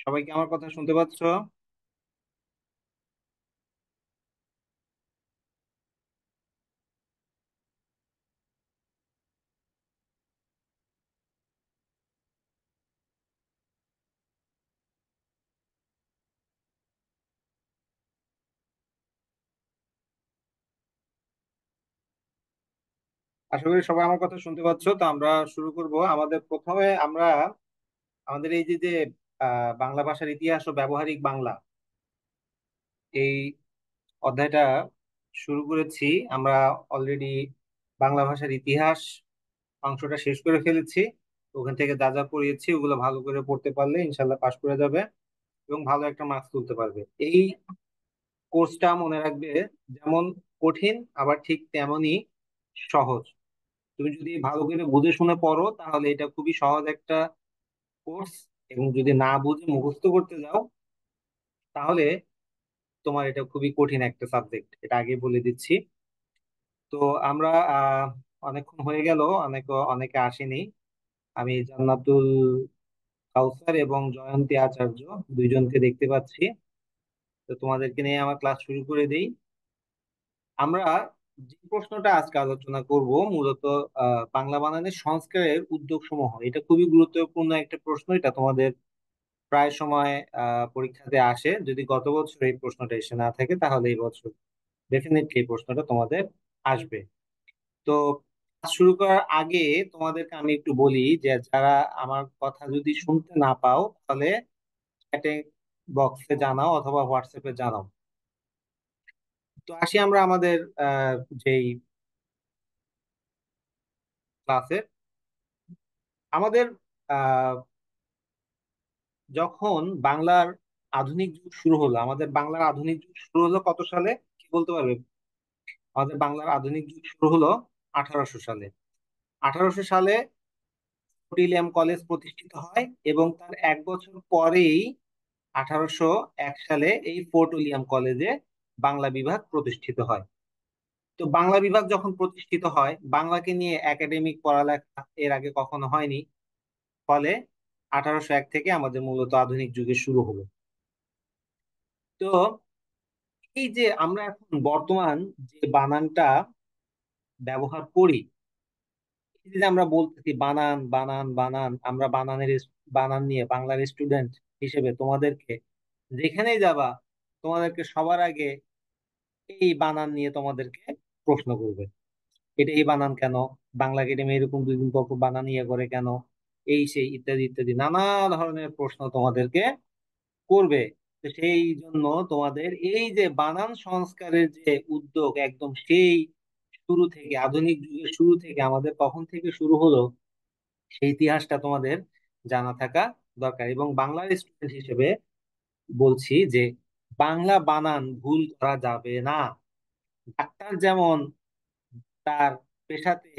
সবাই কি আমার কথা শুনতে পাচ্ছ? আশা করি সবাই আমার কথা শুনতে পাচ্ছ। তো আমরা শুরু করব। আমাদের প্রথমে আমরা আমাদের এই যে বাংলা ভাষার ইতিহাস ও ব্যবহারিক বাংলা, এই অধ্যায়টা শুরু করেছি। আমরা অলরেডি বাংলা ভাষার ইতিহাস অংশটা শেষ করে ফেলেছি। তো ওখান থেকে যা যা পড়িয়েছি ওগুলো ভালো করে পড়তে পারলে ইনশাল্লাহ পাশ করে যাবে এবং ভালো একটা মার্কস তুলতে পারবে। এই কোর্সটা মনে রাখবে, যেমন কঠিন আবার ঠিক তেমনই সহজ। তুমি যদি ভালো করে বুঝে শুনে পড়ো তাহলে এটা খুবই সহজ একটা কোর্স, এবং যদি না বুঝে মুখস্থ করতে যাও তাহলে তোমার এটা খুবই কঠিন একটা সাবজেক্ট, এটা আগে বলে দিচ্ছি। তো আমরা অনেকক্ষণ হয়ে গেল, অনেকে আসেনি। আমি জান্নাতুল কাউসার এবং জয়ন্তী আচার্য দুইজনকে দেখতে পাচ্ছি। তো তোমাদেরকে নিয়ে আমার ক্লাস শুরু করে দিই। আমরা যে প্রশ্নটা আজকে আলোচনা করব মূলত বাংলা বানানের সংস্কারের উদ্যোগ সমূহ। এটা খুবই গুরুত্বপূর্ণ একটা প্রশ্ন। এটা তোমাদের প্রায় সময় পরীক্ষাতে আসে। যদি গত বছর এই প্রশ্নটা এসে না থাকে তাহলে এই বছর ডেফিনেটলি এই প্রশ্নটা তোমাদের আসবে। তো ক্লাস শুরু করার আগে তোমাদেরকে আমি একটু বলি যে যারা আমার কথা যদি শুনতে না পাও তাহলে চ্যাটে বক্সে জানাও অথবা হোয়াটসঅ্যাপে জানাও। তো আসি আমরা আমাদের যেই ক্লাসে। আমাদের আহ যখন বাংলার আধুনিক যুগ শুরু হলো, আমাদের বাংলার আধুনিক যুগ শুরু হলো কত সালে? কি বলতে পারবে? আমাদের বাংলার আধুনিক যুগ শুরু হলো 1800 সালে। 1800 সালে ফোর্ট উইলিয়াম কলেজ প্রতিষ্ঠিত হয় এবং তার এক বছর পরেই 1801 সালে এই ফোর্ট উইলিয়াম কলেজে বাংলা বিভাগ প্রতিষ্ঠিত হয়। তো বাংলা বিভাগ যখন প্রতিষ্ঠিত হয়, বাংলাকে নিয়ে একাডেমিক পড়ালেখা এর আগে কখনো হয়নি। ফলে 1801 থেকে আমাদের মূলত আধুনিক যুগের শুরু হলো। তো এই যে আমরা এখন বর্তমান যে বানানটা ব্যবহার করি, এই যে আমরা বলতেছি বানান বানান বানান, আমরা বানান নিয়ে বাংলার স্টুডেন্ট হিসেবে তোমাদেরকে যেখানেই যাবা তোমাদেরকে সবার আগে এই বানান নিয়ে তোমাদেরকে প্রশ্ন করবে। এটা এই বানান কেন? বাংলা একাডেমি এরকম দুই দিন পর পর বানান ইয়ে করে কেন? এই সেই ইত্যাদি ইত্যাদি নানা ধরনের প্রশ্ন তোমাদেরকে করবে। তো সেই জন্য তোমাদের এই যে বানান সংস্কারের যে উদ্যোগ, একদম সেই শুরু থেকে, আধুনিক যুগের শুরু থেকে আমাদের কখন থেকে শুরু হলো সেই ইতিহাসটা তোমাদের জানা থাকা দরকার। এবং বাংলার স্টুডেন্ট হিসেবে বলছি যে বাংলা বানান ভুল করা যাবে না। ডাক্তার যেমন তার পেশাতে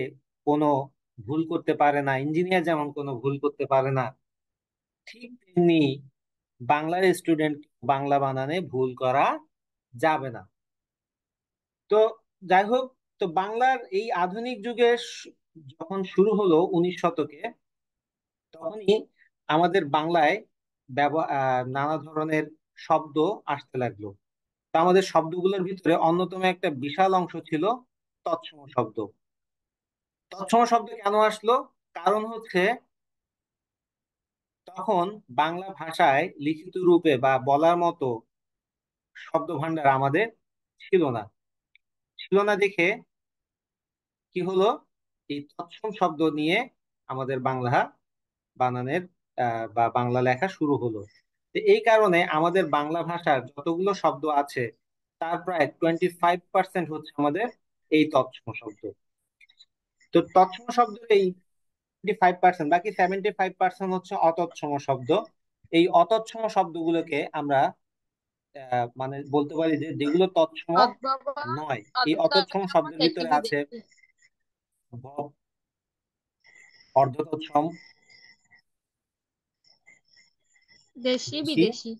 কোনো ভুল করতে পারে না, ইঞ্জিনিয়ার যেমন কোনো ভুল করতে পারে না, ঠিক তেমনি বাংলার স্টুডেন্ট বাংলা বানানে ভুল করা যাবে না। তো যাই হোক, তো বাংলার এই আধুনিক যুগের যখন শুরু হলো 19 শতকে, তখনই আমাদের বাংলায় নানা ধরনের শব্দ আসতে লাগলো। তা আমাদের শব্দগুলোর ভিতরে অন্যতম একটা বিশাল অংশ ছিল তৎসম শব্দ। তৎসম শব্দ কেন আসলো? কারণ হচ্ছে তখন বাংলা ভাষায় লিখিত রূপে বা বলার মতো শব্দ ভান্ডার আমাদের ছিল না। ছিল না দেখে কি হলো, এই তৎসম শব্দ নিয়ে আমাদের বাংলা বানানের বা বাংলা লেখা শুরু হলো। তো এই কারণে আমাদের বাংলা ভাষার যতগুলো শব্দ আছে তার প্রায় 25% হচ্ছে আমাদের এই তৎসম শব্দ। তো তৎসম শব্দের এই 25%, বাকি 75% হচ্ছে অতৎসম শব্দ। এই অতৎসম শব্দগুলোকে আমরা মানে বলতে পারি যে যেগুলো তৎসম অথবা নয়। এই অথবা অতৎসম শব্দের একটি ভিতরে আছে বিদেশি। ভব, অর্ধতৎসম, দেশি দেশি বিদেশি।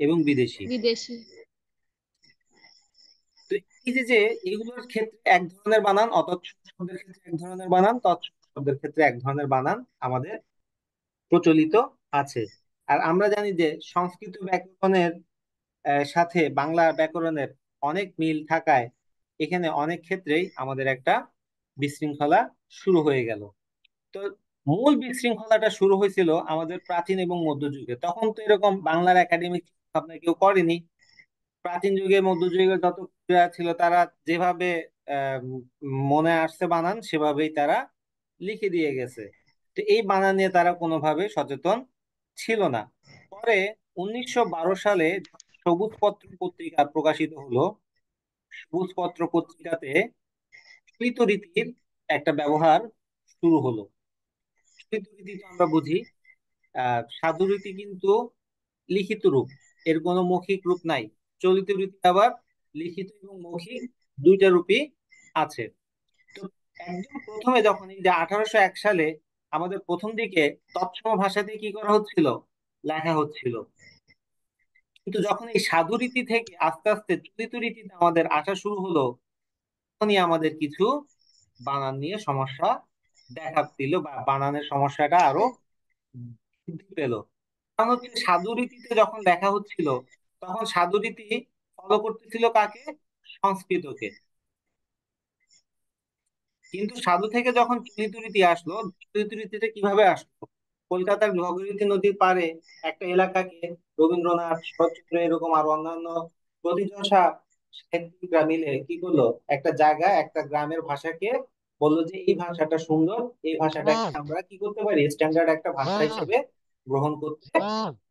এবং বিদেশি। বিদেশি। তো এই যে এগুলোর ক্ষেত্রে এক ধরনের বানান, অতৎসম শব্দের ক্ষেত্রে এক ধরনের বানান, তৎসম শব্দের ক্ষেত্রে এক ধরনের বানান আমাদের প্রচলিত আছে। আর আমরা জানি যে সংস্কৃত ব্যাকরণের সাথে বাংলা ব্যাকরণের অনেক মিল থাকায় এখানে অনেক ক্ষেত্রেই আমাদের একটা বিশৃঙ্খলা শুরু হয়ে গেল। তো মূল বিশৃঙ্খলাটা শুরু হয়েছিল আমাদের প্রাচীন এবং মধ্যযুগে। তখন তো এরকম বাংলার একাডেমিক ভাবনা কেউ করেনি। প্রাচীন যুগে মধ্যযুগে যত কবিরা ছিল তারা যেভাবে আহ, মনে আসছে বানান সেভাবেই তারা লিখে দিয়ে গেছে। তো এই বানান নিয়ে তারা কোনোভাবে সচেতন ছিল না। পরে 1912 সালে সবুজ পত্র পত্রিকা প্রকাশিত হলো। সবুজ পত্র পত্রিকাতে চলিত রীতির একটা ব্যবহার শুরু হলো। চলিত রীতি তো আমরা বুঝি, সাধু রীতি কিন্তু লিখিত রূপ, এর কোনো মৌখিক রূপ নাই। চলিত রীতি আবার লিখিত এবং মৌখিক দুইটা রূপই আছে। তো একদম প্রথমে যখন এই যে 1801 সালে আমাদের প্রথম দিকে তৎসম ভাষাতে কি করা হচ্ছিল, লেখা হচ্ছিল। কিন্তু যখন এই সাধু রীতি থেকে আস্তে আস্তে চলিত রীতিতে আমাদের আসা শুরু হলো, তখনই আমাদের কিছু বানান নিয়ে সমস্যা দেখা দিল, বা বানানের সমস্যাটা আরো বৃদ্ধি পেল। কারণ হচ্ছে সাধু রীতিতে যখন লেখা হচ্ছিল, তখন সাধু রীতি ফলো করতেছিল কাকে? সংস্কৃতকে। কিন্তু সাধু থেকে যখন চলিত রীতি আসলো, চলিত রীতিটা কিভাবে আসলো? কলকাতার ভগীরথী নদীর পাড়ে একটা এলাকাকে রবীন্দ্রনাথ, শরৎচন্দ্র এরকম আরো অন্যান্য প্রথিতযশা সাহিত্যিকরা মিলে কি করলো, একটা জায়গা একটা গ্রামের ভাষাকে বললো যে এই ভাষাটা সুন্দর, এই ভাষাটাকে আমরা কি করতে পারি, স্ট্যান্ডার্ড একটা ভাষা হিসেবে গ্রহণ করতে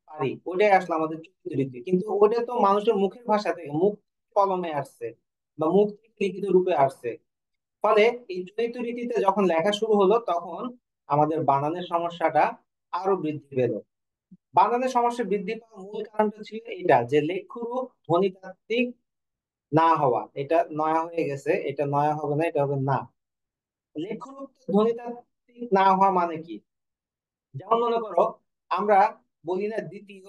পারি। ওটাই আসলে আমাদের চলিত রীতি। কিন্তু ওটা তো মানুষের মুখের ভাষা থেকে, মুখ কলমে আসছে বা মুখ থেকে লিখিত রূপে আসছে। ফলে এই চলিত রীতিতে যখন লেখা শুরু হলো, তখন আমাদের বানানের সমস্যাটা আরো বৃদ্ধি পেল। বানানের সমস্যা বৃদ্ধি পাওয়ার মূল কারণটা ছিল এটা যে লেখরূপ ধ্বনিতাত্ত্বিক না হওয়া। এটা নয়া হয়ে গেছে, এটা নয়া হবে না, এটা হবে না। লেখরূপ ধ্বনিতাত্ত্বিক না হওয়া মানে কি? যেমন মনে করো, আমরা বলি না দ্বিতীয়,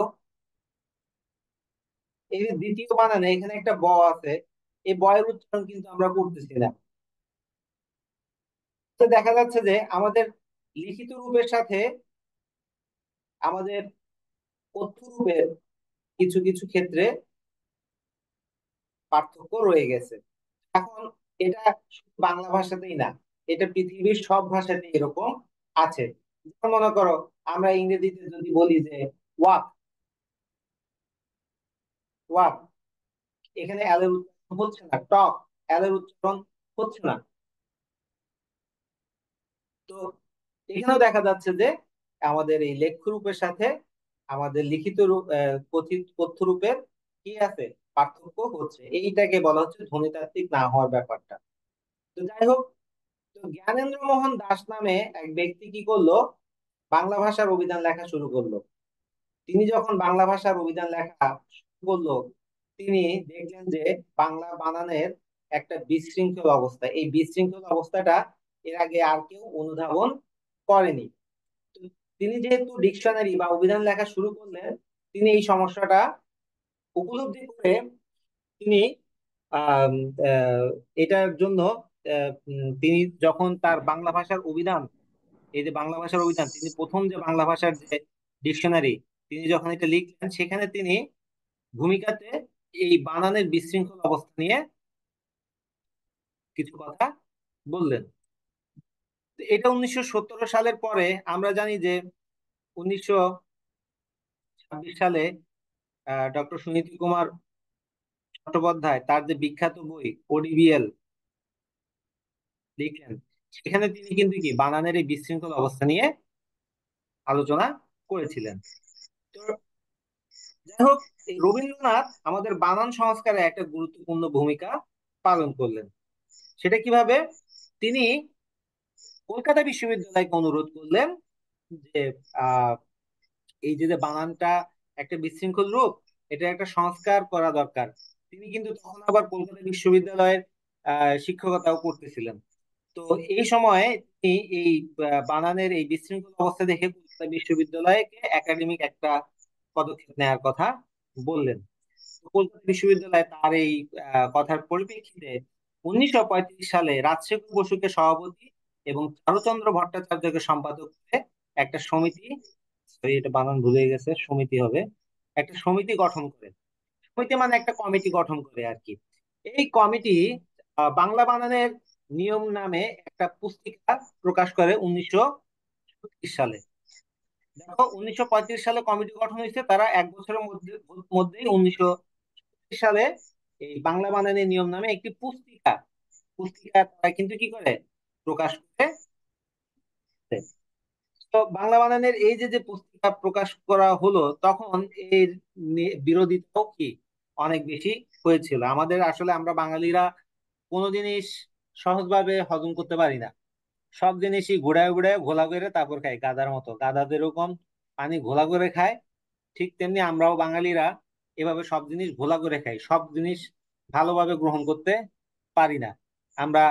এই যে দ্বিতীয় বানানে এখানে একটা ব আছে, এই বয়ের উচ্চারণ কিন্তু আমরা করতেছি না। তো দেখা যাচ্ছে যে আমাদের লিখিত রূপের সাথে আমাদের কথ্য রূপের কিছু কিছু ক্ষেত্রে পার্থক্য রয়ে গেছে। এখন এটা শুধু বাংলা ভাষাতেই না, এটা পৃথিবীর সব ভাষাতেই এরকম আছে। যেমন মনে করো, আমরা ইংরেজিতে যদি বলি যে ওয়াক, ওয়াক, এখানে এল এর উচ্চারণ হচ্ছে না। টক, এল এর উচ্চারণ হচ্ছে না। তো এখানেও দেখা যাচ্ছে যে আমাদের এই লেখ্য রূপের সাথে আমাদের লিখিত রূপ, কথিত কথ্য রূপের কি আছে, পার্থক্য হচ্ছে। এইটাকে বলা হচ্ছে ধ্বনিতাত্ত্বিক না হওয়ার ব্যাপারটা। তো যাই হোক, তো জ্ঞানেন্দ্র মোহন দাস নামে এক ব্যক্তি কি করলো, বাংলা ভাষার অভিধান লেখা শুরু করলো। তিনি যখন বাংলা ভাষার অভিধান লেখা শুরু করলো, তিনি দেখলেন যে বাংলা বানানের একটা বিশৃঙ্খল অবস্থা। এই বিশৃঙ্খল অবস্থাটা এর আগে আর কেউ অনুধাবন করেনি। তো তিনি যেহেতু ডিকশনারি বা অভিধান লেখা শুরু করলেন, তিনি এই সমস্যাটা উপলব্ধি করে তিনি আম, আহ, এটার জন্য তিনি যখন তার বাংলা ভাষার অভিধান, এই যে বাংলা ভাষার অভিধান, তিনি প্রথম যে বাংলা ভাষার যে ডিকশনারি, তিনি যখন এটা লিখলেন, সেখানে তিনি ভূমিকাতে এই বানানের বিশৃঙ্খল অবস্থা নিয়ে কিছু কথা বললেন। তো এটা 1917 সালের পরে। আমরা জানি যে 1926 সালে ডক্টর সুনীতি কুমার চট্টোপাধ্যায় তার যে বিখ্যাত বই ওডিবিএল লিখলেন, সেখানে তিনি কিন্তু কি বানানের এই বিশৃঙ্খল অবস্থা নিয়ে আলোচনা করেছিলেন। তো যাই হোক, এই রবীন্দ্রনাথ আমাদের বানান সংস্কারে একটা গুরুত্বপূর্ণ ভূমিকা পালন করলেন। সেটা কিভাবে? তিনি কলকাতা বিশ্ববিদ্যালয়কে অনুরোধ করলেন যে আহ এই যে যে বানানটা একটা বিশৃঙ্খল রূপ, এটা একটা সংস্কার করা দরকার। তিনি কিন্তু তখন আবার কলকাতা বিশ্ববিদ্যালয়ের শিক্ষকতাও করতেছিলেন। তো এই সময়ে তিনি এই বানানের এই বিশৃঙ্খল অবস্থা দেখে কলকাতা বিশ্ববিদ্যালয়কে একাডেমিক একটা পদক্ষেপ নেওয়ার কথা বললেন। তো কলকাতা বিশ্ববিদ্যালয় তার এই কথার পরিপ্রেক্ষিতে 1935 সালে রাজশেখর বসুকে সভাপতি এবং চারুচন্দ্র ভট্টাচার্যকে সম্পাদক করে একটা সমিতি সরি, এটা বানান ভুলে গেছে, সমিতি হবে। একটা সমিতি গঠন করে, সমিতি মানে একটা কমিটি গঠন করে আর কি। এই কমিটি বাংলা বানানের নিয়ম নামে একটা পুস্তিকা প্রকাশ করে 1936 সালে। দেখো, 1935 সালে কমিটি গঠন হয়েছে, তারা এক বছরের মধ্যেই 1936 সালে এই বাংলা বানানের নিয়ম নামে একটি পুস্তিকা পুস্তিকা তারা কিন্তু কি করে প্রকাশ করে। তো বাংলা বানানের এই যে যে পুস্তিকা প্রকাশ করা হলো, তখন এর বিরোধিতাও কি অনেক বেশি হয়েছিল। আমাদের আসলে আমরা বাঙালিরা কোনো জিনিস সহজভাবে হজম করতে পারি না। সব জিনিসই ঘুরায় ঘুরায় ঘোলা করে তারপর খাই, গাদার মতো। গাদা যেরকম পানি ঘোলা করে খায়, ঠিক তেমনি আমরাও বাঙালিরা এভাবে সব জিনিস ঘোলা করে খাই, সব জিনিস ভালোভাবে গ্রহণ করতে পারি না। আমরা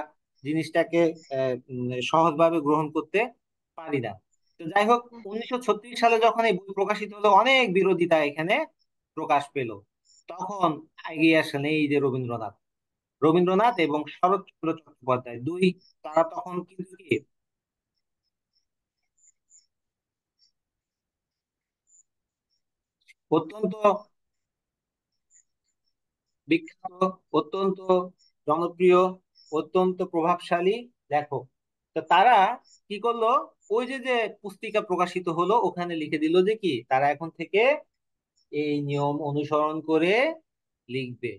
জিনিসটাকে সহজভাবে গ্রহণ করতে পারি না। তো যাই হোক, 1936 সালে যখন এই বই প্রকাশিত হলো, অনেক বিরোধিতা এখানে প্রকাশ পেল। তখন এগিয়ে আসেন এই যে রবীন্দ্রনাথ, রবীন্দ্রনাথ এবং শরৎচন্দ্র চট্টোপাধ্যায় দুই। তারা তখন কিন্তু কি অত্যন্ত বিখ্যাত, অত্যন্ত জনপ্রিয়, অত্যন্ত প্রভাবশালী লেখক। তো তারা কি করলো, ওই যে যে পুস্তিকা প্রকাশিত হলো ওখানে লিখে দিল যে কি তারা এখন থেকে এই নিয়ম অনুসরণ করে লিখবে।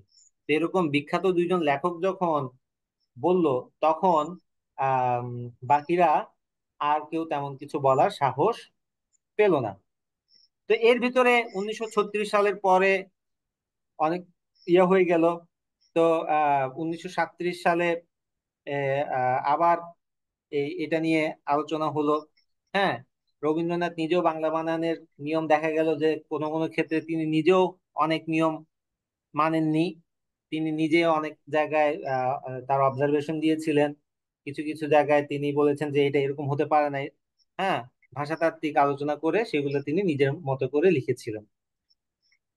তো এরকম বিখ্যাত দুইজন লেখক যখন বলল, তখন আহ বাকিরা আর কেউ তেমন কিছু বলার সাহস পেল না। তো এর ভিতরে 1936 সালের পরে অনেক হয়ে গেল। তো 1937 সালে আবার এটা নিয়ে আলোচনা হলো। হ্যাঁ, রবীন্দ্রনাথ নিজেও বাংলা বানানের নিয়ম দেখা গেল যে কোনো কোনো ক্ষেত্রে তিনি নিজেও অনেক নিয়ম মানেননি। তিনি নিজে অনেক জায়গায় তার অবজারভেশন দিয়েছিলেন। কিছু কিছু জায়গায় তিনি বলেছেন যে এটা এরকম হতে পারে না। হ্যাঁ, ভাষাতাত্ত্বিক আলোচনা করে সেগুলো তিনি নিজের মতো করে লিখেছিলেন।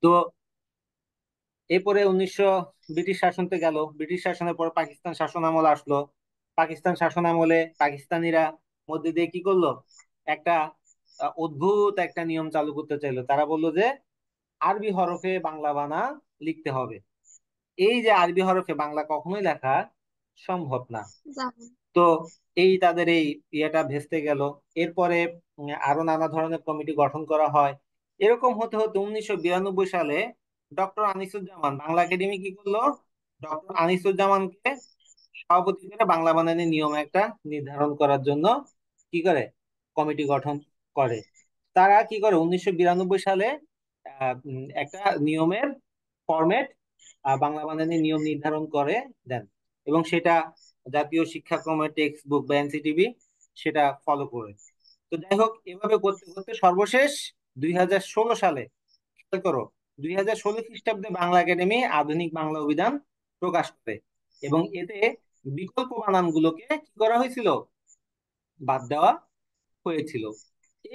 তো এরপরে ব্রিটিশ শাসনতে গেল, ব্রিটিশ শাসনের পর পাকিস্তান শাসন আমল আসলো। পাকিস্তান শাসন আমলে পাকিস্তানিরা মধ্যে দিয়ে কি করলো, একটা অদ্ভুত একটা নিয়ম চালু করতে চাইলো। তারা বললো যে আরবি হরফে বাংলা বানা লিখতে হবে। এই যে আরবি হরফে বাংলা কখনোই লেখা সম্ভব না। জানি। তো এই তাদের এই ইয়েটা ভেস্তে গেল। এরপরে আরো নানা ধরনের কমিটি গঠন করা হয়। এরকম হতে হতে 1992 সালে ডক্টর আনিসুজ্জামান বাংলা একাডেমি কি করলো, ডক্টর আনিসুজ্জামানকে সভাপতি করে বাংলা বানানের নিয়ম একটা নির্ধারণ করার জন্য কি করে কমিটি গঠন করে। তারা কি করে 1992 সালে একটা নিয়মের ফরম্যাট, বাংলা বানানের নিয়ম নির্ধারণ করে দেন, এবং সেটা জাতীয় শিক্ষাক্রমের টেক্সট বুক বা এনসিটিবি সেটা ফলো করে। তো যাই হোক, এভাবে করতে করতে সর্বশেষ 2016 সালে, খেয়াল করো, 2016 খ্রিস্টাব্দে বাংলা একাডেমি আধুনিক বাংলা অভিধান প্রকাশ করে, এবং এতে বিকল্প বানানগুলোকে কি করা হয়েছিল, বাদ দেওয়া হয়েছিল।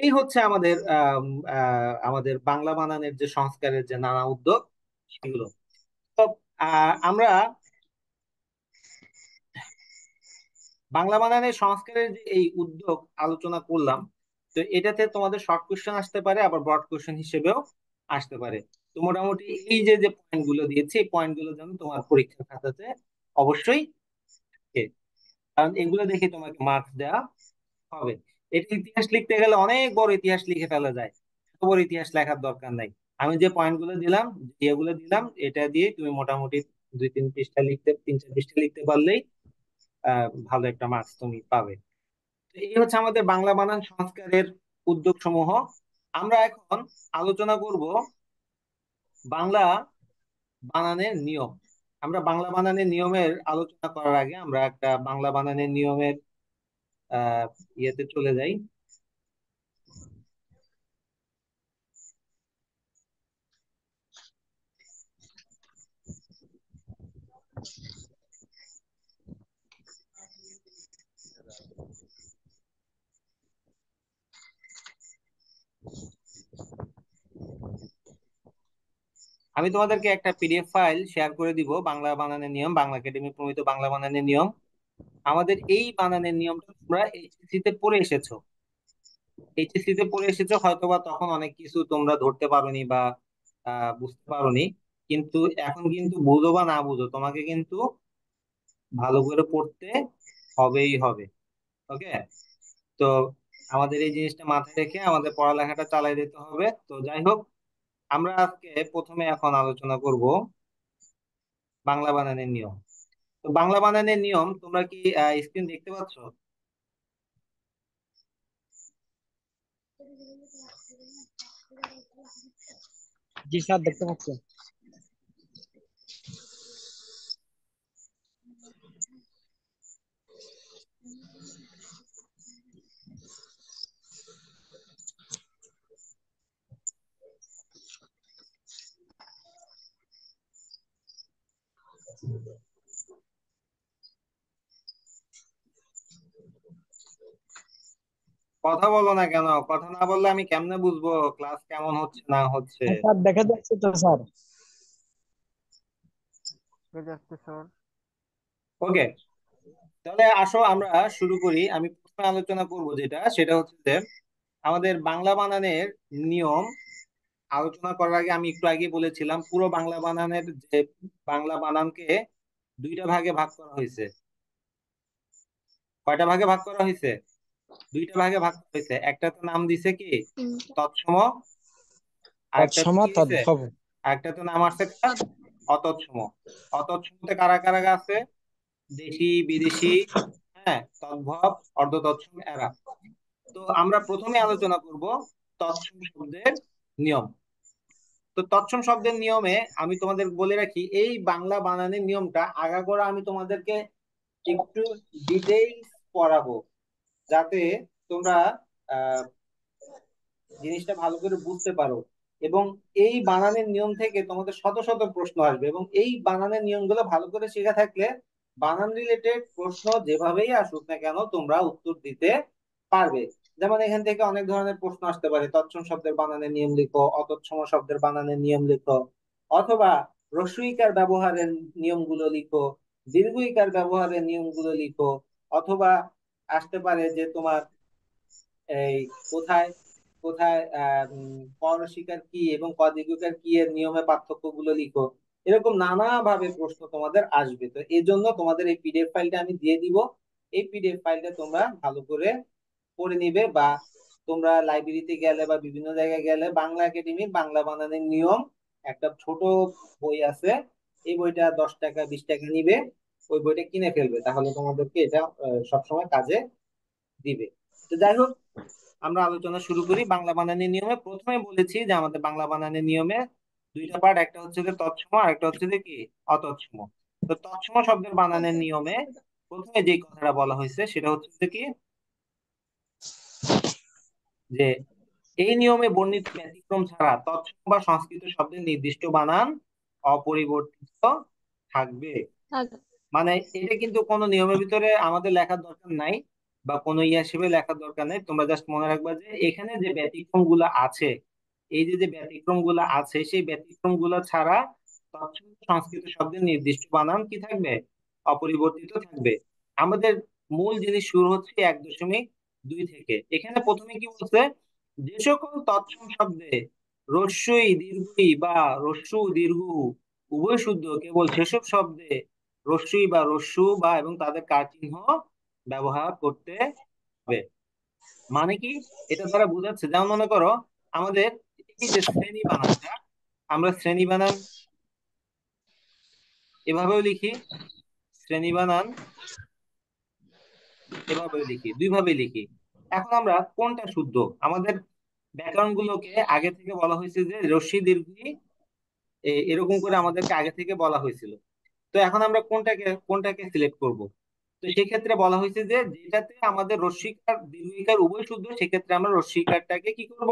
এই হচ্ছে আমাদের আমাদের বাংলা বানানের যে সংস্কারের যে নানা উদ্যোগ সেগুলো। তো আমরা বাংলা বানানের সংস্কারের যে এই উদ্যোগ আলোচনা করলাম, তো এটাতে তোমাদের শর্ট কোশ্চেন আসতে পারে, আবার ব্রড কোশ্চেন হিসেবেও আসতে পারে। তো মোটামুটি এই যে যে পয়েন্ট গুলো দিয়েছি, এই পয়েন্ট গুলো যেন তোমার পরীক্ষার খাতাতে অবশ্যই থাকে, কারণ এগুলো দেখে তোমাকে মার্কস দেওয়া হবে। এটা ইতিহাস লিখতে গেলে অনেক বড় ইতিহাস লিখে ফেলা যায়, এত বড় ইতিহাস লেখার দরকার নাই। আমি যে পয়েন্ট গুলো দিলাম, ইয়েগুলো দিলাম, এটা দিয়ে তুমি মোটামুটি 2-3 পৃষ্ঠা লিখতে, 3-4 পৃষ্ঠা লিখতে পারলেই ভালো একটা মার্কস তুমি পাবে। তো এই হচ্ছে আমাদের বাংলা বানান সংস্কারের উদ্যোগ সমূহ। আমরা এখন আলোচনা করব বাংলা বানানের নিয়ম। আমরা বাংলা বানানের নিয়মের আলোচনা করার আগে আমরা একটা বাংলা বানানের নিয়মের আহ ইয়েতে চলে যাই। আমি তোমাদেরকে একটা পিডিএফ ফাইল শেয়ার করে দিব, বাংলা বানানের নিয়ম, বাংলা একাডেমি প্রণীত বাংলা বানানের নিয়ম। আমাদের এই বানানের নিয়মটা তোমরা এইচএসসি তে পড়ে এসেছো। এইচএসসি তে পড়ে এসেছো, হয়তোবা তখন অনেক কিছু তোমরা ধরতে পারোনি বা বুঝতে পারোনি। কিন্তু এখন কিন্তু বুঝো বা না বুঝো, তোমাকে কিন্তু ভালো করে পড়তে হবেই হবে। ওকে। তো আমাদের এই জিনিসটা মাথায় রেখে আমাদের পড়ালেখাটা চালিয়ে যেতে হবে। তো যাই হোক, আমরা আজকে প্রথমে এখন আলোচনা করব বাংলা বানানের নিয়ম। তো বাংলা বানানের নিয়ম তোমরা কি স্ক্রিন দেখতে পাচ্ছ? জি স্যার, দেখতে পাচ্ছি। কথা বলো না কেন? কথা না বললে আমি কেমনে বুঝবো ক্লাস কেমন হচ্ছে না হচ্ছে? হ্যাঁ স্যার, দেখা যাচ্ছে তো স্যার। ঠিক আছে স্যার। ওকে, তাহলে আসো আমরা শুরু করি। আমি প্রথমে আলোচনা করব যেটা, সেটা হচ্ছে যে আমাদের বাংলা বানানের নিয়ম। আলোচনা করার আগে আমি একটু আগে বলেছিলাম পুরো বাংলা বানানের যে বাংলা বানানকে দুইটা ভাগে ভাগ করা হয়েছে। কয়টা ভাগে ভাগ করা হয়েছে? দুইটা ভাগে ভাগ করা হয়েছে। একটাতে নাম দিছে কি তিনটা। তৎসম, আরেকটাতে তৎসম কি দিছে, তদ্ভব। আরেকটাতে নাম আছে কার? তৎ- অতৎসম। অতৎসমতে কারা কারা আছে? দেশি, বিদেশি, হ্যাঁ, তদ্ভব, অর্ধ তৎসম, এরা। তো আমরা প্রথমে আলোচনা করব তৎসম শব্দের নিয়ম। তো তৎসম শব্দের নিয়মে আমি তোমাদের বলে রাখি, এই বাংলা বানানের নিয়মটা আগাগোড়া আমি তোমাদেরকে একটু ডিটেইলস পড়াবো, যাতে তোমরা আহ জিনিসটা ভালো করে বুঝতে পারো। এবং এই বানানের নিয়ম থেকে তোমাদের শত শত প্রশ্ন আসবে, এবং এই বানানের নিয়মগুলো ভালো করে শেখা থাকলে বানান রিলেটেড প্রশ্ন যেভাবেই আসুক না কেন তোমরা উত্তর দিতে পারবে। যেমন এখান থেকে অনেক ধরনের প্রশ্ন আসতে পারে, তৎসম শব্দের বানানের নিয়ম লিখো, অতৎসম শব্দের বানানের নিয়ম লিখো, অথবা হ্রস্ব ইকার ব্যবহারের নিয়মগুলো লিখো, দীর্ঘ ইকার ব্যবহারের নিয়মগুলো লিখো, অথবা আসতে পারে যে তোমার এই কোথায় কোথায় পর স্বীকার কি এবং পদীর্ঘকার কি এর নিয়মে পার্থক্য গুলো লিখো। এরকম নানা ভাবে প্রশ্ন তোমাদের আসবে। তো এই জন্য তোমাদের এই পিডিএফ ফাইলটা আমি দিয়ে দিব। এই পিডিএফ ফাইলটা তোমরা ভালো করে পড়ে নিবে, বা তোমরা লাইব্রেরিতে গেলে বা বিভিন্ন জায়গায় গেলে বাংলা একাডেমির বাংলা বানানের নিয়ম একটা ছোট বই আছে, এই বইটা 10 টাকা 20 টাকা নিবে, ওই বইটা কিনে ফেলবে, তাহলে তোমাদেরকে এটা সবসময় কাজে দিবে। তো যাই হোক, আমরা আলোচনা শুরু করি বাংলা বানানের নিয়মে। প্রথমে বলেছি যে আমাদের বাংলা বানানের নিয়মে দুইটা পার্ট, একটা হচ্ছে যে তৎসম আর একটা হচ্ছে যে কি অতৎসম। তো তৎসম শব্দের বানানের নিয়মে প্রথমে যে কথাটা বলা হয়েছে সেটা হচ্ছে যে কি, যে এই নিয়মে বর্ণিত ব্যতিক্রম ছাড়া তৎসম বা সংস্কৃত শব্দের নির্দিষ্ট বানান অপরিবর্তিত থাকবে। থাক- মানে এটা কিন্তু কোনো নিয়মের ভিতরে আমাদের লেখার দরকার নাই, বা কোনো ইয়া হিসেবে লেখার দরকার নাই। তোমরা জাস্ট মনে রাখবা যে এখানে যে ব্যতিক্রম গুলা আছে, এই যে যে ব্যতিক্রম গুলা আছে, সেই ব্যতিক্রম গুলা ছাড়া তৎসম সংস্কৃত শব্দের নির্দিষ্ট বানান কি থাকবে? অপরিবর্তিত থাকবে। আমাদের মূল জিনিস শুরু হচ্ছে 1.2 থেকে। এখানে প্রথমে কি বলছে, যে সকল তৎসম শব্দে রস্যই দীর্ঘই বা রস্যু দীর্ঘ উভয় শুদ্ধ, কেবল সেসব শব্দে রস্যই বা রস্যু বা এবং তাদের কার চিহ্ন ব্যবহার করতে হবে। মানে কি, এটা দ্বারা বোঝাচ্ছে, যেমন মনে করো আমাদের এই যে শ্রেণী বানানটা, আমরা শ্রেণী বানান এভাবেও লিখি, শ্রেণী বানান এভাবেও লিখি, দুইভাবে লিখি। এখন আমরা কোনটা শুদ্ধ? আমাদের ব্যাকরণ গুলোকে আগে থেকে বলা হয়েছে যে রস্যই দীর্ঘই এরকম করে আমাদেরকে আগে থেকে বলা হয়েছিল। তো এখন আমরা কোনটাকে কোনটাকে সিলেক্ট করব? তো সেক্ষেত্রে বলা হয়েছে যে যেটাতে আমাদের রস্বীকার দীর্ঘিকার উভয় শুদ্ধ, সেক্ষেত্রে আমরা রস্বীকারটাকে কি করব?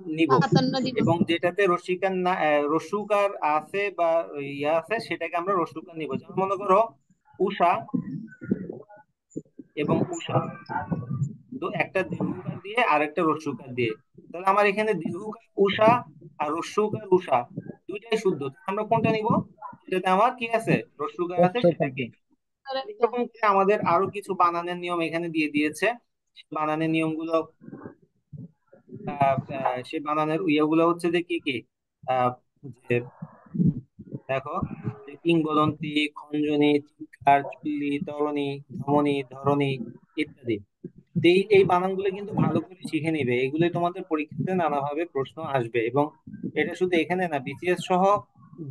নিব। প্রাধান্য দিব। এবং যেটাতে রস্বীকার না রস্যুকার আছে বা ইয়া আছে, সেটাকে আমরা রস্যুকার নিব। যেমন মনে করো উষা এবং উষা, তো একটা দীর্ঘকার দিয়ে আর একটা রস্যুকার দিয়ে। তাহলে আমার এখানে দীর্ঘকার উষা আর রস্যুকার উষা দুইটাই শুদ্ধ, তো আমরা কোনটা নিব? যেটাতে আমার কি আছে, রস্যুকার আছে, অবশ্যই সেটাকে। থাকবে। আরেকটা। এরকম করে আমাদের আরো কিছু বানানের নিয়ম এখানে দিয়ে দিয়েছে। বানানের নিয়মগুলো, সে বানানের ইয়েগুলো হচ্ছে যে কি কি, আহ, যে দেখো, যে কিংবদন্তি, খঞ্জনি, চিৎকার, চুল্লি, তরণী, ধমনী, ধরণী ইত্যাদি। তো এই বানানগুলো কিন্তু ভালো করে শিখে নিবে, এগুলোই তোমাদের পরীক্ষাতে নানাভাবে প্রশ্ন আসবে। এবং এটা শুধু এখানে না, বিসিএস সহ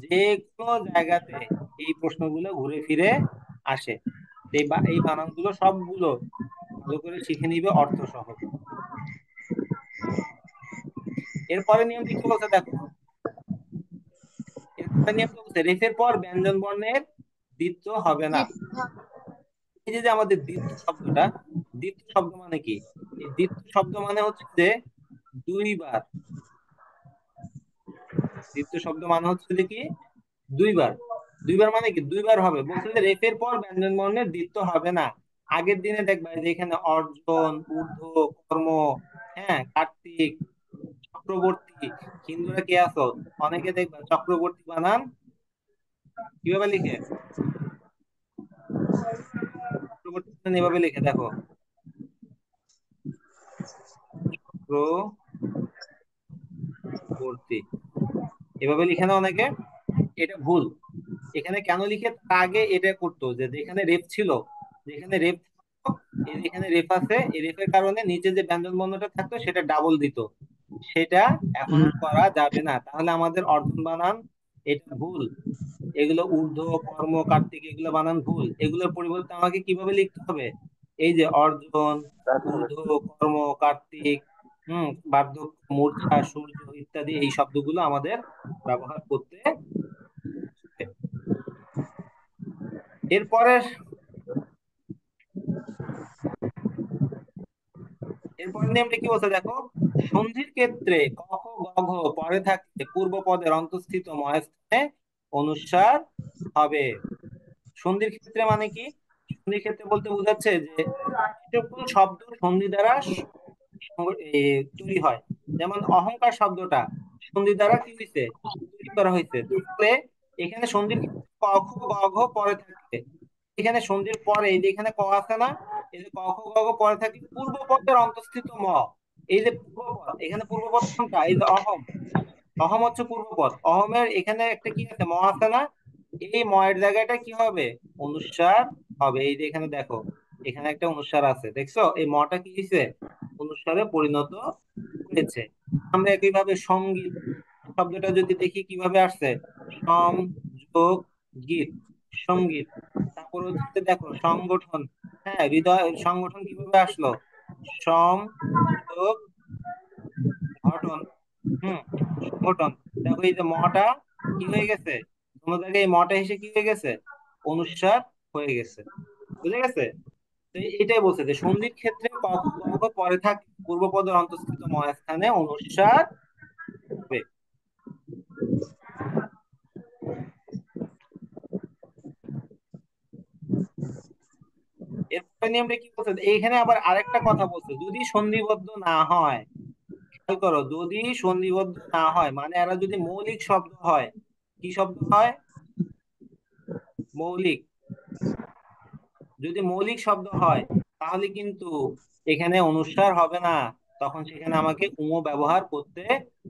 যে কোনো জায়গাতে এই প্রশ্নগুলো ঘুরে ফিরে আসে। তো এই বানানগুলো সবগুলো ভালো করে শিখে নিবে অর্থ সহ। এরপরে নিয়মটি কি বলছে দেখো, এরপরে নিয়মটা বলছে রেফের পর ব্যঞ্জন বর্ণের দ্বিত্ব হবে না। এই যে যে আমাদের দ্বিত্ব শব্দটা, দ্বিত্ব শব্দ মানে কি? এই দ্বিত্ব শব্দ মানে হচ্ছে যে দুইবার। দ্বিতীয় শব্দ মানে হচ্ছে যে কি, দুইবার। দুইবার মানে কি, দুইবার হবে। বলছে যে রেফের পর ব্যঞ্জন বর্ণের দ্বিত্ব হবে না। আগের দিনে দেখবা যে এখানে অর্জন, ঊর্ধ্ব, কর্ম, হ্যাঁ, কার্তিক, চক্রবর্তী, হিন্দুরা কে আছো, অনেকে দেখবা চক্রবর্তী বানান কিভাবে লিখে, চক্রবর্তী বানান এভাবে লিখে দেখো, চক্রবর্তী এভাবে লিখে না অনেকে। এটা ভুল। এখানে কেন লিখে, তার আগে এটা করতো যে যেখানে রেফ ছিল, যেখানে রেফ থাকতো, এই যেখানে রেফ আছে, এই রেফের কারণে নিচে যে ব্যঞ্জন বর্ণটা থাকতো সেটা ডাবল দিত। সেটা এখন আর করা যাবে না, তাহলে আমাদের অর্জন বানান এটা ভুল। এগুলো ঊর্ধ্ব, কর্ম, কার্তিক এগুলো বানান ভুল। এগুলোর পরিবর্তে আমাকে কিভাবে লিখতে হবে, এই যে অর্জন, ঊর্ধ্ব, কর্ম, কার্তিক, বার্ধক্য, মূর্ছা, সূর্য ইত্যাদি এই শব্দগুলো আমাদের ব্যবহার করতে হবে। এরপরে এরপরে নিয়মটা কি বলছে দেখো, সন্ধির ক্ষেত্রে ক খ গ ঘ পরে থাকলে পূর্ব পদের অন্তঃস্থিত মহাস্থানে অনুস্বার হবে। সন্ধির ক্ষেত্রে মানে কি, সন্ধির ক্ষেত্রে বলতে বোঝাচ্ছে যে যে সকল শব্দ সন্ধি দ্বারা তৈরি হয়। যেমন অহংকার শব্দটা সন্ধি দ্বারা কি হয়েছে, তৈরি করা হয়েছে। তাহলে এখানে সন্ধির ক্ষেত্রে ক খ গ ঘ পরে থাকলে, এখানে সন্ধির পরে এই যে এখানে ক আছে না, এই যে ক খ গ ঘ পরে থাকলে পূর্ব পদের অন্তঃস্থিত ম, এই যে পূর্বপদ, এখানে পূর্বপদ কোনটা, এই যে অহম। অহম হচ্ছে পূর্বপদ, অহমের এখানে একটা কি আছে, ম আছে না, এই ময়ের জায়গাটা কি হবে, অনুস্বার হবে। এই যে এখানে দেখো, এখানে একটা অনুস্বার আছে, দেখছো এই মটা কি হয়েছে, অনুস্বারে পরিণত হয়েছে। আমরা একইভাবে সঙ্গীত শব্দটা যদি দেখি কিভাবে আসছে, সম যোগ গীত, সঙ্গীত। তারপর হচ্ছে দেখো সংগঠন, হ্যাঁ, হৃদয় সংগঠন কিভাবে আসলো, সম যোগ ঘটন, হুম, সংগঠন। দেখো এই যে মটা কি হয়ে গেছে, কোনো জায়গায় এই মটা এসে কি হয়ে গেছে, অনুস্বার হয়ে গেছে। বুঝে গেছে? তো এটাই বলছে যে সন্ধির ক্ষেত্রে ক খ গ ঘ পরে থাকে পূর্বপদের অন্তঃস্থিত মহাস্থানে অনুস্বার হবে। এরপরে নিয়মটা কি বলছে, এইখানে আবার আরেকটা কথা বলছে, যদি সন্ধিবদ্ধ না হয়, খেয়াল করো, যদি সন্ধিবদ্ধ না হয় মানে এরা যদি মৌলিক শব্দ হয়, কি শব্দ হয়, মৌলিক, যদি মৌলিক শব্দ হয় তাহলে কিন্তু এখানে অনুস্বার হবে না, তখন সেখানে আমাকে উম ব্যবহার করতে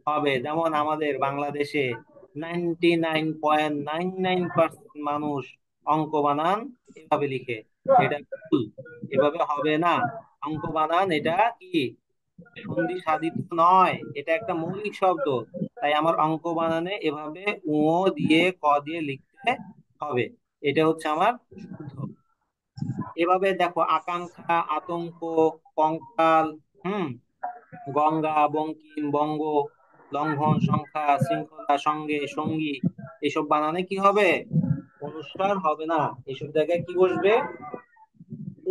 হবে। যেমন আমাদের বাংলাদেশে 99.99% মানুষ অঙ্ক বানান এভাবে লিখে, এটা ভুল, এভাবে হবে না। অঙ্ক বানান এটা কি, সন্ধি সাধিত নয়, এটা একটা মৌলিক শব্দ। তাই আমার অঙ্ক বানানে এভাবে উ দিয়ে ক দিয়ে লিখতে হবে। এটা হচ্ছে আমার শুদ্ধ। এভাবে দেখো আকাঙ্ক্ষা, আতঙ্ক, কঙ্কাল, হুম, গঙ্গা, বঙ্কিম, বঙ্গ, লঙ্ঘন, সংখ্যা, শৃঙ্খলা, সঙ্গে, সঙ্গী, এসব বানানে কি হবে, অনুস্বার হবে না। এসব জায়গায় কি বসবে,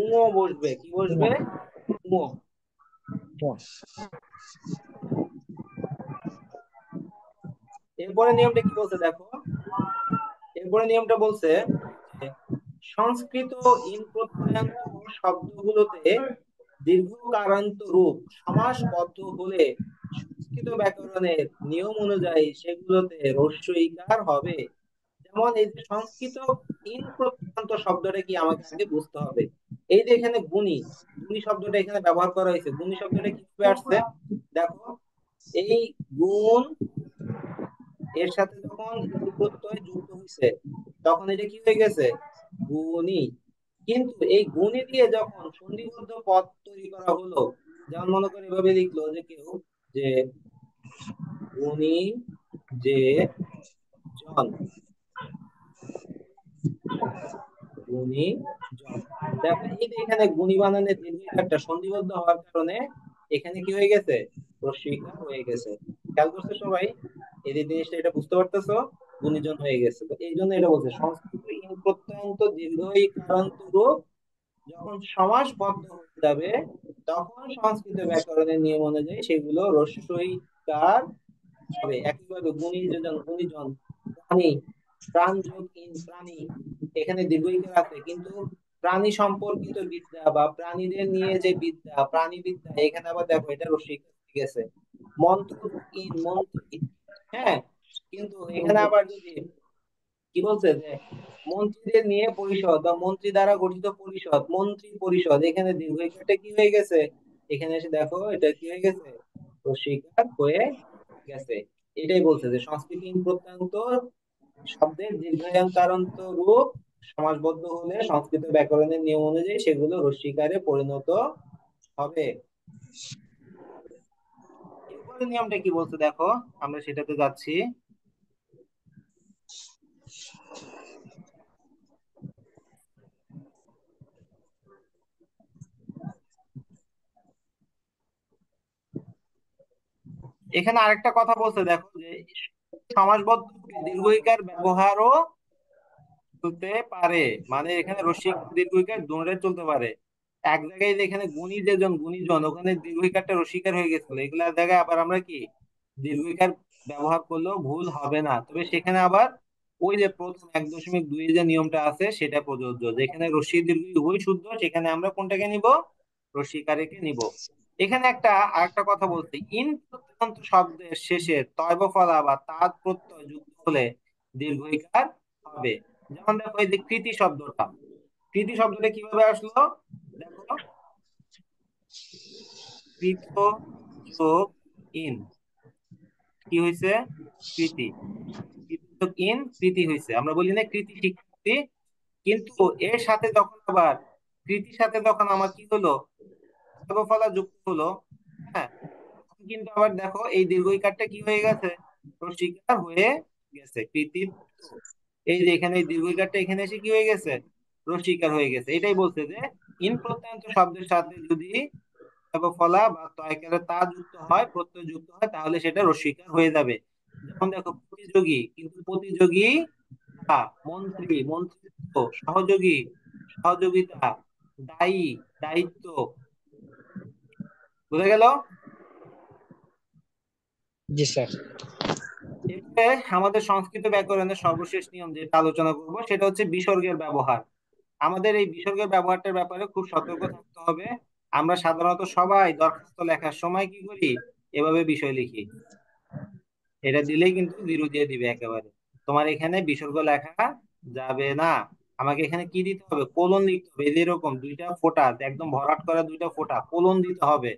উমো বসবে। কি বসবে, উমো। এরপরে নিয়মটা কি বলছে দেখো, এরপরে নিয়মটা বলছে যে সংস্কৃত ইন প্রত্যয়ান্ত শব্দগুলোতে দীর্ঘকারান্ত রূপ সমাসবদ্ধ হলে সংস্কৃত ব্যাকরণের নিয়ম অনুযায়ী সেগুলোতে হ্রস্ব ইকার হবে। যেমন এই যে সংস্কৃত ইন প্রত্যয়ান্ত শব্দটা কি আমাকে আগে বুঝতে হবে। এই যে এখানে গুণী, গুণী শব্দটা এখানে ব্যবহার করা হয়েছে। গুণী শব্দটা কিভাবে আসছে দেখো, এই গুণ এর সাথে যখন ইন প্রত্যয় যুক্ত হয়েছে তখন এটা কি হয়ে গেছে, গুণী। কিন্তু এই গুণী দিয়ে যখন সন্ধিবদ্ধ পদ তৈরি করা হলো, যেমন মনে করে এভাবে লিখলো যে কেউ, যে গুণী যে জন, গুণী জন। দেখো এই যে এখানে গুণী বানানের দীর্ঘিকারটা সন্ধিবদ্ধ হওয়ার কারণে এখানে কি হয়ে গেছে, রস্বইকার হয়ে গেছে। খেয়াল করছো সবাই? এই যে জিনিসটা, এটা বুঝতে পারতেছো? গুণীজন হয়ে গেছে। তো এই জন্য এটা বলছে সংস্কৃত ইন প্রত্যয়ন্ত দীর্ঘ ইকারান্ত রূপ যখন সমাসবদ্ধ হয়ে যাবে তখন সংস্কৃত ব্যাকরণের নিয়ম অনুযায়ী সেগুলো রস্বইকার হবে। একইভাবে গুণীজন, গুণীজন, প্রাণী, প্রাণ যোগ ইন প্রাণী, এখানে দীর্ঘইকার আছে কিন্তু প্রাণী সম্পর্কিত বিদ্যা বা প্রাণীদের নিয়ে যে বিদ্যা, প্রাণী বিদ্যা, এখানে আবার দেখো এটা রস্বইকার হয়ে গেছে। মন্ত্র ইন মন্ত্রী, হ্যাঁ, কিন্তু এখানে আবার যদি কি বলছে যে মন্ত্রীদের নিয়ে পরিষদ বা মন্ত্রী দ্বারা গঠিত পরিষদ, মন্ত্রী পরিষদ, এখানে দীর্ঘইকারটা কি হয়ে গেছে, এখানে এসে দেখো এটা কি হয়ে গেছে, রস্বইকার হয়ে গেছে। এটাই বলছে যে সংস্কৃতি প্রত্যন্ত শব্দের দীর্ঘায়ন্তরান্ত রূপ সমাসবদ্ধ হলে সংস্কৃত ব্যাকরণের নিয়ম অনুযায়ী সেগুলো রস্বইকারে পরিণত হবে। এরপরে নিয়মটা কি বলছে দেখো, আমরা সেটাতে যাচ্ছি। এখানে আরেকটা কথা বলছে দেখো, যে সমাসবদ্ধ দীর্ঘইকার ব্যবহারও চলতে পারে, মানে এখানে রসিক দীর্ঘইকার দুটোই চলতে পারে। এক জায়গায় যে এখানে গুণী যেজন, গুণীজন, ওখানে দীর্ঘইকারটা রসিকার হয়ে গেছিল, এগুলা জায়গায় আবার আমরা কি দীর্ঘইকার ব্যবহার করলেও ভুল হবে না। তবে সেখানে আবার ওই যে প্রথম 1.2 যে নিয়মটা আছে সেটা প্রযোজ্য, যেখানে রস্যি দীর্ঘ উভয় শুদ্ধ সেখানে আমরা কোনটাকে নিব, রস্যিকারকে নিব। এখানে আরেকটা কথা বলছি, ইন প্রত্যন্ত শব্দের শেষে তয়ব ফলা বা তাৎ প্রত্যয় যুক্ত হলে দীর্ঘইকার হবে। যেমন দেখো এই যে কৃতি শব্দটা, কৃতি শব্দটা কিভাবে আসলো দেখো, কৃত যোগ ইন, কি হয়েছে, কৃতি, কৃতি যোগ ইন কৃতি হয়েছে। আমরা বলি না কৃতি শিক্ষার্থী, কিন্তু এর সাথে যখন আবার কৃতির সাথে যখন আমার কি হলো, ফলা যুক্ত হলো, হ্যাঁ, তখন কিন্তু আবার দেখো এই দীর্ঘইকারটা কি হয়ে গেছে, রস্বইকার হয়ে গেছে। কৃতির তো, এই যে এখানে এই দীর্ঘইকারটা এখানে এসে কি হয়ে গেছে, রস্বইকার হয়ে গেছে। এটাই বলছে যে ইন প্রত্যয়ন্ত শব্দের সাথে যদি ফলা বা তয়কারে তা যুক্ত হয়, প্রত্যয় যুক্ত হয়, তাহলে সেটা রস্বইকার হয়ে যাবে। যেমন দেখো প্রতিযোগী, কিন্তু প্রতিযোগী, মন্ত্রী, মন্ত্রিত্ব, সহযোগী, সহযোগিতা, দায়ী, দায়িত্ব। বুঝা গেল? জি স্যার। এরপরে আমাদের সংস্কৃত ব্যাকরণের সর্বশেষ নিয়ম যেটা আলোচনা করব সেটা হচ্ছে বিসর্গের ব্যবহার। আমাদের এই বিসর্গের ব্যবহারটার ব্যাপারে খুব সতর্ক থাকতে হবে। আমরা সাধারণত সবাই দরখাস্ত লেখার সময় কি করি, এভাবে বিষয় লিখি, এটা দিলেই কিন্তু জিরো দিয়ে দিবে একেবারে। তোমার এখানে বিসর্গ লেখা যাবে না। আমাকে এখানে কি দিতে হবে, কোলন লিখতে হবে। এই যে এরকম দুইটা ফোঁটা, একদম ভরাট করা দুইটা ফোঁটা, কোলন দিতে হবে।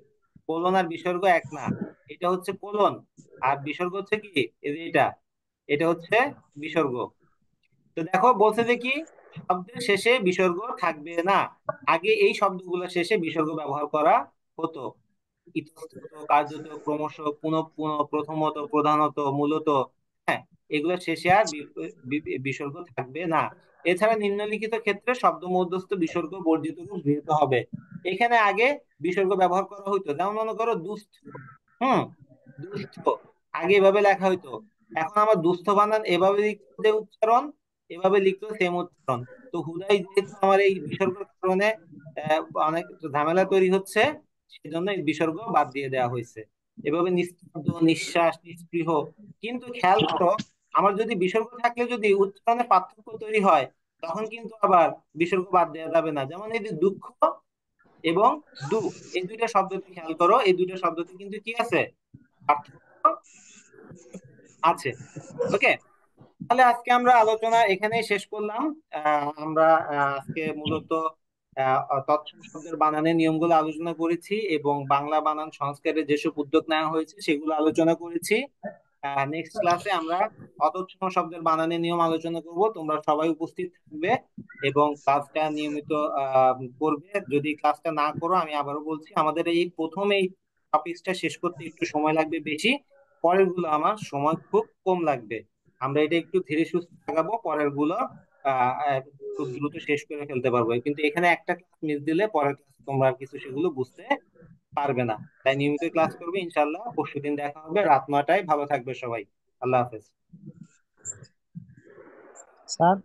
কোলন আর বিসর্গ এক না, এটা হচ্ছে কোলন, আর বিসর্গ হচ্ছে কি, এই যে এটা, এটা হচ্ছে বিসর্গ। তো দেখো বলছে যে কি, শব্দের শেষে বিসর্গ থাকবে না। আগে এই শব্দগুলো শেষে বিসর্গ ব্যবহার করা হতো, ইতস্তত, কার্যত, ক্রমশ, পুনঃ পুনঃ, প্রথমত, প্রধানত, মূলত, হ্যাঁ, এগুলো শেষে আর বিসর্গ থাকবে না। এছাড়া নিম্নলিখিত ক্ষেত্রে শব্দ মধ্যস্থ বিসর্গ বর্জিত রূপ গৃহীত হবে। এখানে আগে বিসর্গ ব্যবহার করা হইতো, যেমন মনে করো দুস্থ, হুম, দুস্থ, আগে এভাবে লেখা হইতো। এখন আমার দুস্থ বানান এভাবে লিখতো যে উচ্চারণ, এভাবে লিখতো সেম উচ্চারণ। তো হুদাই যেহেতু আমার এই বিসর্গের কারণে অনেক ঝামেলা তৈরি হচ্ছে, সেজন্য এই বিসর্গ বাদ দিয়ে দেওয়া হয়েছে। এভাবে নিস্তব্ধ, নিঃশ্বাস, নিস্পৃহ। কিন্তু খেয়াল করো, আমার যদি বিসর্গ থাকলে যদি উচ্চারণে পার্থক্য তৈরি হয়, তখন কিন্তু আবার বিসর্গ বাদ দেওয়া যাবে না। যেমন এই যে দুঃখ এবং দু, এই দুইটা শব্দতে খেয়াল করো, এই দুইটা শব্দতে কিন্তু কি আছে, পার্থক্য আছে। ওকে, তাহলে আজকে আমরা আলোচনা এখানেই শেষ করলাম। আমরা আজকে মূলত তৎসম শব্দের বানানের নিয়মগুলো আলোচনা করেছি এবং বাংলা বানান সংস্কারের যেসব উদ্যোগ নেওয়া হয়েছে সেগুলো আলোচনা করেছি। নেক্সট ক্লাসে আমরা অতৎসম শব্দের বানানের নিয়ম আলোচনা করব, তোমরা সবাই উপস্থিত থাকবে এবং ক্লাসটা নিয়মিত করবে। যদি ক্লাসটা না করো, আমি আবারও বলছি, আমাদের এই প্রথম এই টপিকটা শেষ করতে একটু সময় লাগবে বেশি, পরের গুলো আমার সময় খুব কম লাগবে। আমরা এটা একটু ধীরে সুস্থে আগাবো, পরের গুলো খুব দ্রুত শেষ করে ফেলতে পারবো, কিন্তু এখানে একটা ক্লাস মিস দিলে পরের ক্লাস তোমরা আর কিছু সেগুলো বুঝতে পারবে না। তাই নিয়মিত ক্লাস করবে ইনশাল্লাহ। পরশুদিন দেখা হবে রাত 9টায়। ভালো থাকবে সবাই। আল্লাহ হাফেজ। স্যার